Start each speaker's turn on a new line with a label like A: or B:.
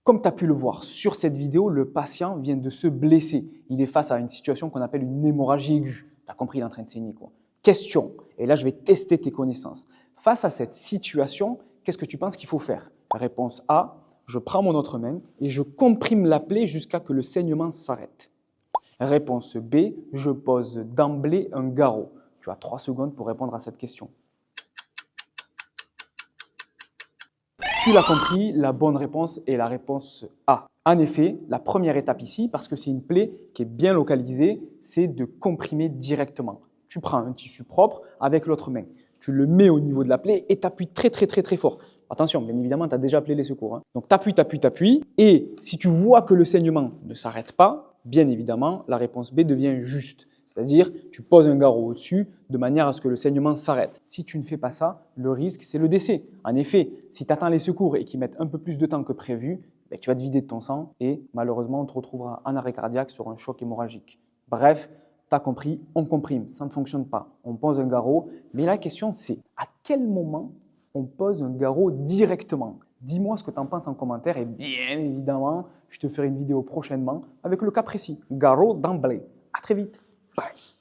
A: Comme tu as pu le voir sur cette vidéo, le patient vient de se blesser. Il est face à une situation qu'on appelle une hémorragie aiguë. Tu as compris, il est en train de saigner, quoi. Question, et là je vais tester tes connaissances. Face à cette situation, qu'est-ce que tu penses qu'il faut faire? Réponse A, je prends mon autre main et je comprime la plaie jusqu'à ce que le saignement s'arrête. Réponse B, je pose d'emblée un garrot. Tu as 3 secondes pour répondre à cette question. Tu l'as compris, la bonne réponse est la réponse A. En effet, la première étape ici, parce que c'est une plaie qui est bien localisée, c'est de comprimer directement. Tu prends un tissu propre avec l'autre main, tu le mets au niveau de la plaie et tu appuies très fort. Attention, bien évidemment, tu as déjà appelé les secours. Donc tu appuies et si tu vois que le saignement ne s'arrête pas, bien évidemment, la réponse B devient juste. C'est-à-dire, tu poses un garrot au-dessus de manière à ce que le saignement s'arrête. Si tu ne fais pas ça, le risque, c'est le décès. En effet, si tu attends les secours et qu'ils mettent un peu plus de temps que prévu, tu vas te vider de ton sang et malheureusement, on te retrouvera en arrêt cardiaque sur un choc hémorragique. Bref, tu as compris, on comprime, ça ne fonctionne pas. On pose un garrot, mais la question c'est à quel moment on pose un garrot directement? Dis-moi ce que tu en penses en commentaire et bien évidemment, je te ferai une vidéo prochainement avec le cas précis. Garrot d'emblée. À très vite. Bye.